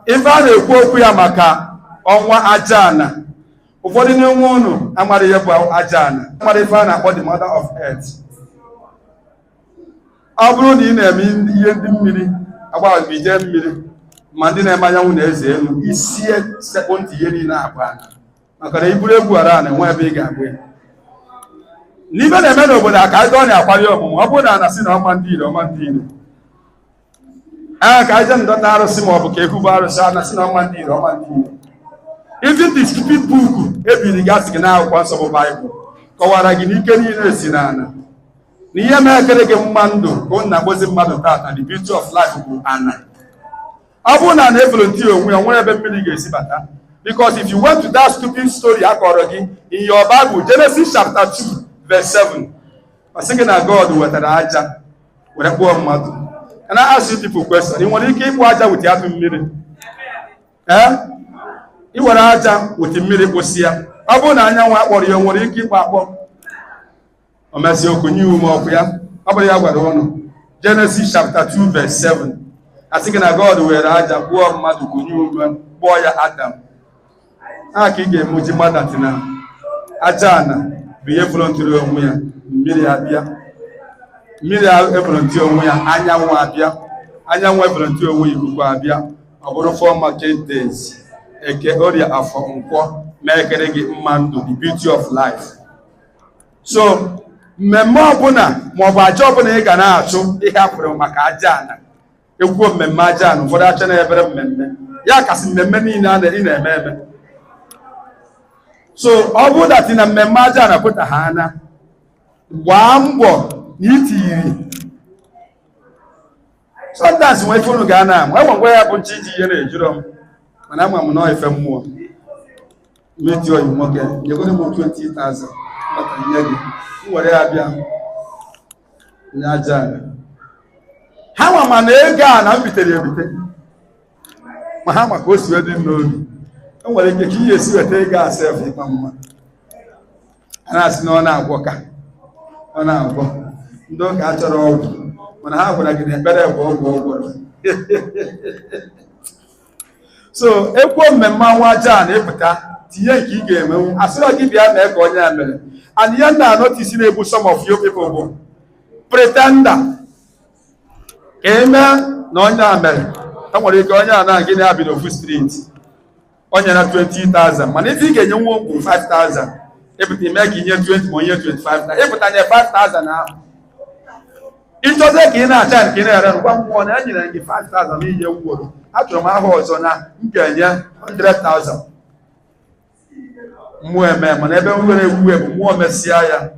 ife a na-ekwu okwu ya maka ọnwa ajana. Ụfọdụ n'ime unu amara ihe bụ ajana. Amara ife a na-akpọ the mother of earth. Ọ bụrụ na ị na-eme ihe ndị mmiri agbagije mmiri ma ndị na-eme anyanwụ na-eze elu isie sekpụ ntị ihe niile agba maka na iburu egwu ara na-enwe ebe ị ga-agba ya. N'ife na-eme n'obodo a ka anyị ọ na-akwari ọmụmụ ọ bụrụ na anasị na ọma ndị ire ọma ndị ire ka anyị ndọta arụsị ma ọ bụ ka ekwubu arụsị anasị na ọma ndị ire ọma ndị ire. Even the stupid book ebiri gasị gị n'akwụkwọ nsọ bụ Baịbụl kọwara gị n'ike niile si n'ala na ihe na-ekere gị mma ndụ ka ọ na-agbozi mmadụ tata the beauty of life bụ ana. Ọ bụrụ na na-evolontia onwe ya nwere ebe mmiri ga-esi bata. Because if you went to that stupid story akọrọ gị in your Bible, Genesis chapter 2 verse 7, ọ sị gị na God wetara aja were kpụọ mmadụ. And I ask you people question, ị nwere ike ịkpụ aja wit atụ mmiri? Ị were aja wit mmiri kpụsị ya. Ọ bụrụ na anyanwụ akpọrọ ya nwere ike ịkpọ akpọ o mesị okwu nye ume ọkụ ya. Ọ bụrụ ya gwara ụnụ Genesis chapter 2 verse 7, a sị gị na God were aja kpụọ mmadụ kunye ume kpụọ ya Adam. A ka ị ga-emuji mmadụ atina ajana bụ ihe volontiri onwe ya mmiri abịa. Mmiri evolonti onwe ya anyanwụ abịa. Anyanwụ evolonti onwe ya ikuku abịa. Ọ bụrụ 4 market days eke orie afọ nkwọ mee ekere gị mma ndụ the beauty of life. So mmemme ọbụla maọbụ aja ọbụla ị ga na-achụ ihe akwụrụ maka ajana ekwuo mmemme ajana ụfọdụ acha na-ebere mmemme ya kasị mmemme niile ị na-eme eme. So ọ bụrụ dat na mmemme ajana pụta ha anya gbaa mbọ na itiyiri sometimes nwe ife unu ga na-amụ enwe ngwa ya bụ nchi iji ihe na-ejuro m mana ama m nọọ ife mmụọ meti oyi nwoke nyegoro m 20,000 maka nye gị nwere ya bịa nye ajana. Ha nwa mana ego a na m bitere ebite ma ha maka o si dị n'obi enwere ike ka ihe esi weta ego asef ịkpa mma a na-asị na ọ na-agwọ ka ọ na-agwọ ndị ụka achọrọ ọgwụ mana ha gwara gị na ekpere bụ ọgwụ ọgwụrụ. So ekwuo mmemme ọnwa ajana ịpụta tinye nke ị ga-emenwu asịrọ gị bịa mee ka onye a mere. And ihe na notice na-ebu some of you people bụ pretender ka eme na onye a mere. E nwere ike onye a na gị na bido ofu street onye na 20,000 mana ife ị ga-enye nwa okwu 5,000 ịpụta ime ka inye 20 ma onye 25 ịpụta nye 5,000 ahụ ịchọzie ka ị na-acha nke ị na-ere ngwa mmụọ na enyere gị 5,000 inye nworo achọrọ m aha ọzọ na m ga-enye 100,000 mmụọ eme mana ebe nwere ewu bụ mmụọ mesịa ya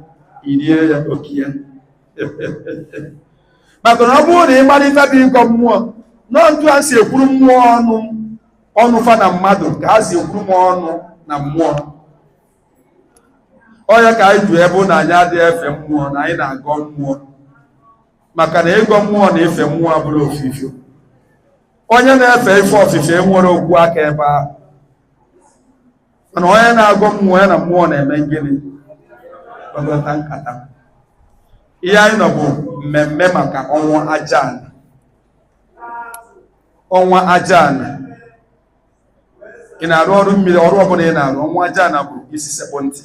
irie ya oke ya. Maka na ọ bụrụ na ị mara ife bụ ịgọ mmụọ nọ ntu a si ekwuru mmụọ ọnụ fa na mmadụ ka a si ekwuru m ọnụ na mmụọ. Onye ka anyị ju ebe na anyị adịghị efe mmụọ na anyị na-agọ mmụọ maka na ịgọ mmụọ na efe mmụọ bụrụ ofufe. Onye na-efe ife ofufe nwere okwu aka ebe ahụ mana onye na-agọ mmụọ ya na mmụọ na-eme gịnị gbagọta nkata. Ihe anyị nọ bụ mmemme maka ọnwa ajana. Ọnwa ajana ị na-arụ ọrụ mmiri ọrụ ọbụla ị na-arụ ọnwa ajana bụ isi sekpụ ntị.